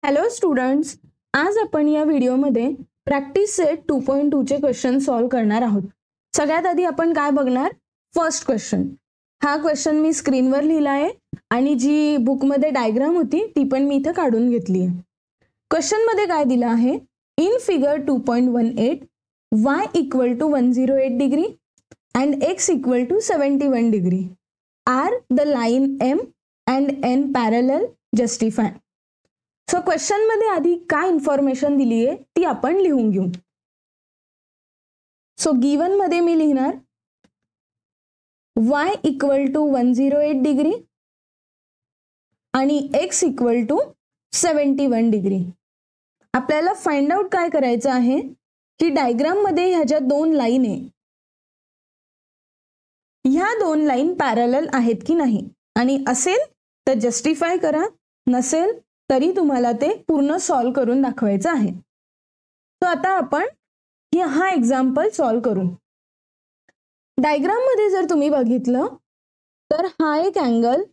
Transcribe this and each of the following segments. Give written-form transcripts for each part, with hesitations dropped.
Hello students, आज आपण या व्हिडिओमध्ये प्रॅक्टिस सेट 2.2 चे क्वेश्चन सॉल्व्ह करणार आहोत. सगळ्यात आधी आपण काय बघणार? First question. हा क्वेश्चन मी स्क्रीनवर लिहिला आहे आणि जी बुकमध्ये डायग्राम होती ती पण मी इथं काढून घेतली आहे. क्वेश्चन मध्ये काय दिलं आहे? In figure 2.18 y equal to 108 degree and x equal to 71 degree are the line M and N parallel, justify. So question मध्ये आधी काय इन्फॉर्मेशन दिली आहे ती आपण लिहून घेऊ. सो गिवन मध्ये मी लिहिणार y इक्वल टू 108 डिग्री आणि x इक्वल टू 71 डिग्री. आपल्याला फाइंड आउट काय करायचं आहे की डायग्राम मध्ये ह्या ज्या दोन लाईन आहे ह्या दोन लाईन पॅरलल आहेत की नाही, आणि असेल तर जस्टिफाय करा, नसेल तरी तुम्हाला ते पूर्ण सॉल्व करून दाखवायचं आहे. तो आता आपण हा एक्झाम्पल सॉल्व करू. डायग्राम मध्ये जर तुम्ही बघितलं तर हा एक अँगल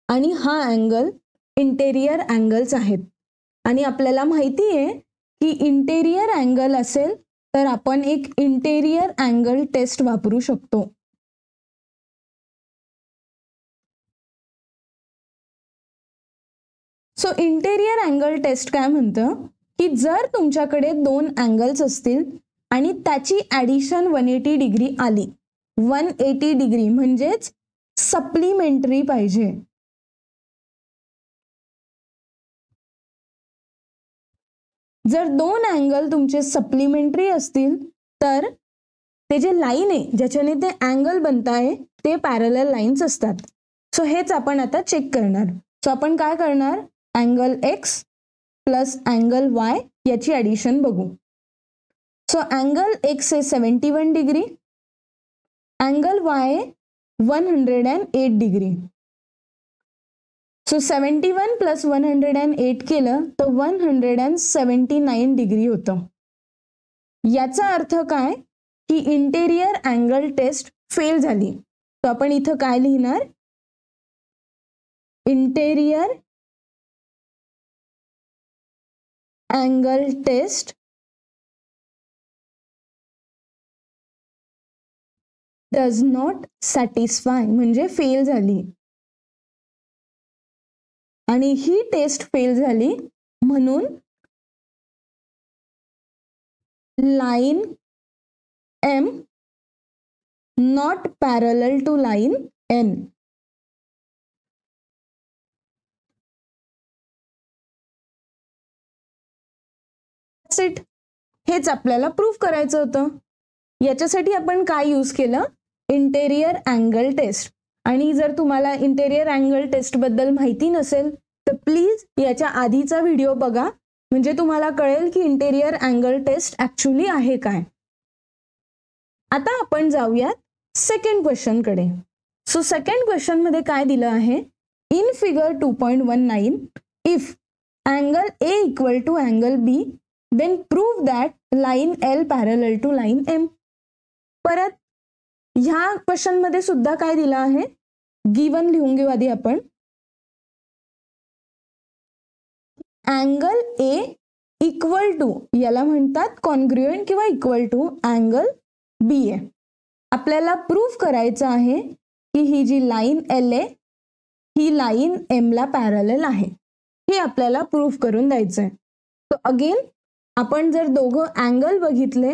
आणि हा अँगल इंटेरियर अँगल्स आहेत, आणि आपल्याला माहिती आहे की इंटेरियर अँगल असेल तर आपण एक इंटेरियर अँगल टेस्ट वापरू शकतो. सो इंटेरियर अँगल टेस्ट काय म्हणतं की जर तुमच्याकडे दोन अँगल्स असतील आणि त्याची ॲडिशन 180 डिग्री आली, 180 डिग्री म्हणजेच सप्लिमेंटरी पाहिजे. जर दोन अँगल तुमचे सप्लिमेंटरी असतील तर ते जे लाईन आहे ज्याच्याने ते अँगल बनताय ते पॅरलल लाईन्स असतात. सो हेच आपण आता चेक करणार. सो आपण काय करणार? Angle x plus angle y याची ॲडिशन बघू. सो अँगल x आहे 71 डिग्री, अँगल y आहे 108 डिग्री. सो 71 प्लस 108 केलं तर 179 डिग्री होतं. याचा अर्थ काय की इंटेरियर अँगल टेस्ट फेल झाली. तर आपण इथं काय लिहिणार? Interior angle test does not satisfy, म्हणजे फेल झाली. आणि ही टेस्ट फेल झाली म्हणून line M not parallel to line N. It हेच आपल्याला प्रूफ करायचं होतं. याच्यासाठी आपण काय यूज केलं? Interior angle test. आणि जर तुम्हाला इंटेरियर अँगल टेस्ट बद्दल माहिती नसेल तर प्लीज याच्या आधीचा व्हिडिओ बघा, म्हणजे तुम्हाला कळेल की इंटेरियर अँगल टेस्ट ऍक्च्युली आहे काय. आता आपण जाऊयात सेकंड क्वेश्चन कडे. सो सेकंड क्वेश्चन मध्ये काय दिलं आहे? In figure 2.19 if angle A equal to angle B then prove that line L parallel to line M. परत ह्या क्वेश्चन मध्ये सुद्धा काय दिलं आहे? गिवन लिहून घेऊ आधी आपण. अँगल A इक्वल टू याला म्हणतात कॉन्ग्रुएंट किंवा इक्वल टू अँगल B आहे. आपल्याला प्रूफ करायचं आहे की ही जी लाईन L आहे ही लाईन M ला पॅरलल आहे. हे आपल्याला प्रूफ करून द्यायचंय. सो अगेन आपण जर दोघं अँगल बघितले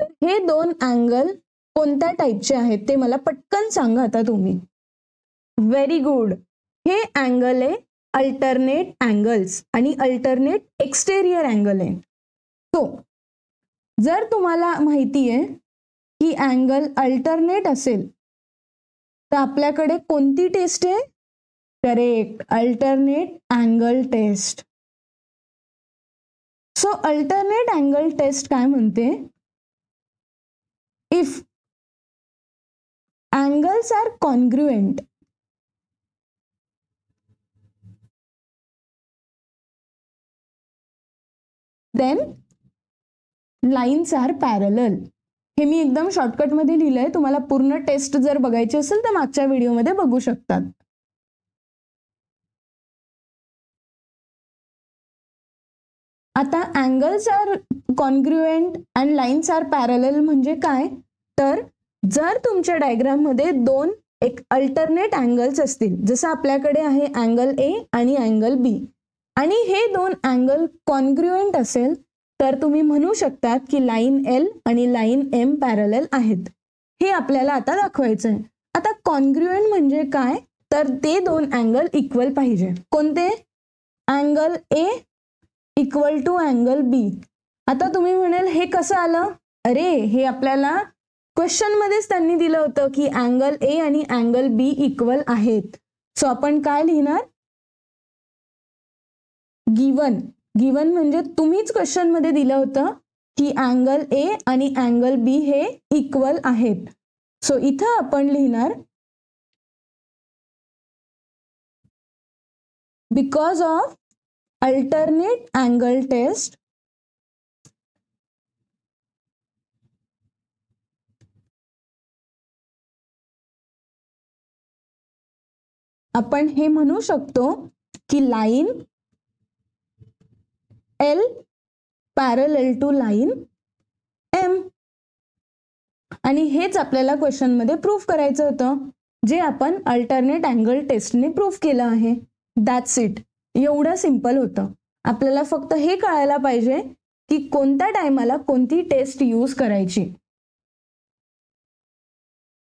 तर हे दोन अँगल कोणत्या टाईपचे आहेत ते मला पटकन सांगा आता तुम्ही. Very good. हे अँगल आहे अल्टरनेट अँगल्स आणि अल्टरनेट एक्सटेरियर अँगल आहे. सो जर तुम्हाला माहिती आहे की अँगल अल्टरनेट असेल तर आपल्याकडे कोणती टेस्ट आहे? Correct, alternate angle test. So alternate angle test काय म्हणते? If angles are congruent then lines are parallel. हे मी एकदम शॉर्टकट मध्ये लिहिलंय. तुम्हाला पूर्ण टेस्ट जर बघायची असेल तर मागच्या व्हिडिओमध्ये बघू शकतात. आता angles are congruent and lines are parallel म्हणजे काय, तर जर तुमच्या डायग्राम मध्ये दोन एक अल्टरनेट अँगल्स असतील, जसं आपल्याकडे आहे अँगल ए आणि अँगल बी, आणि हे दोन अँगल कॉन्ग्रुएंट असेल तर तुम्ही म्हणू शकतात की लाईन एल आणि लाईन एम पॅरलल आहेत. हे आपल्याला आता दाखवायचं आहे. आता कॉन्ग्रुएंट म्हणजे काय, तर ते दोन अँगल इक्वल पाहिजे. कोणते? Angle A equal to angle B. आता तुम्ही म्हणाल हे कसं आलं? अरे हे आपल्याला क्वेश्चन मध्येच त्यांनी दिलं होतं की अँगल ए आणि अँगल बी इक्वल आहेत. सो आपण काय लिहिणार? गिवन. गिवन म्हणजे तुम्हीच क्वेश्चन मध्ये दिलं होतं की अँगल ए आणि अँगल बी हे इक्वल आहेत. सो इथं आपण लिहिणार because of alternate angle test आपण हे म्हणू शकतो की line L parallel to line M. आणि हेच आपल्याला क्वेश्चन मध्ये प्रूफ करायचं होतं, जे आपण अल्टरनेट अँगल टेस्टने प्रूफ केलं आहे. That's it. एवढं सिंपल होतं. आपल्याला फक्त हे कळायला पाहिजे की कोणत्या टायमाला कोणती टेस्ट यूज करायची.